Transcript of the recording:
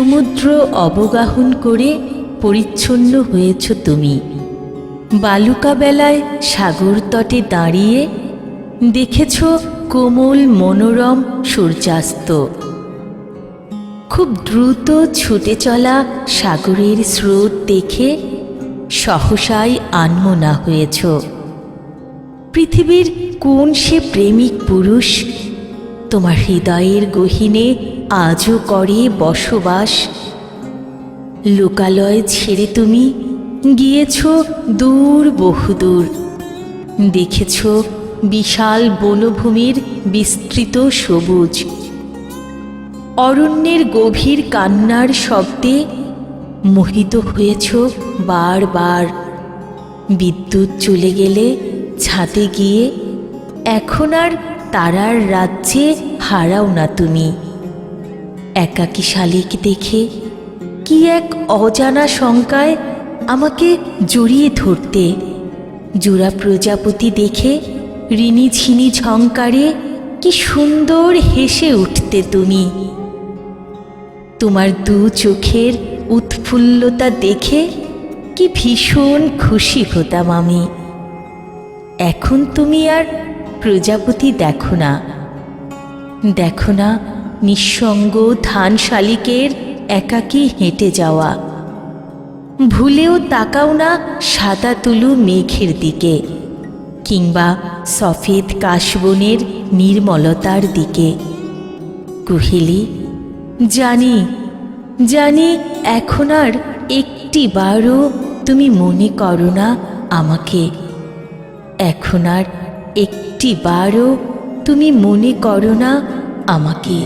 সমুদ্র অবগাহন করে পরিচ্ছন্ন হয়েছ তুমি। বালুকা বেলায় সাগর তটে দাঁড়িয়ে দেখেছ কোমল মনোরম সূর্যাস্ত। খুব দ্রুত ছুটে চলা সাগরের স্রোত দেখে সহসাই আনমনা হয়েছ। পৃথিবীর কোন সে প্রেমিক পুরুষ তোমার হৃদয়ের গহীনে আজও করে বসবাস? লোকালয় ছেড়ে তুমি গিয়েছ দূর বহুদূর, দেখেছ বিশাল বনভূমির বিস্তৃত সবুজ। অরণ্যের গভীর কান্নার শব্দে মোহিত হয়েছ বারবার। বিদ্যুৎ চলে গেলে ছাদে গিয়ে এখন আর তারার রাজ্যে হারাও না তুমি। একাকী শালিক দেখে কি এক অজানা শঙ্কায় আমাকে জড়িয়ে ধরতে। জোড়া প্রজাপতি দেখে ঋণী ঝিনি ঝংকারে কি সুন্দর হেসে উঠতে তুমি। তোমার দু চোখের উৎফুল্লতা দেখে কি ভীষণ খুশি হতাম আমি। এখন তুমি আর প্রজাপতি দেখো না, দেখো না নিঃসঙ্গ ধান শালিকের একাকী হেঁটে যাওয়া। ভুলেও তাকাও না সাদা তুলু মেঘের দিকে কিংবা সফেদ কাশবনের নির্মলতার দিকে। কুহেলি, জানি জানি এখন আর একটিবারও তুমি মনে করো না আমাকে। এখন আর একটিবারও তুমি মনে করো না আমাকে।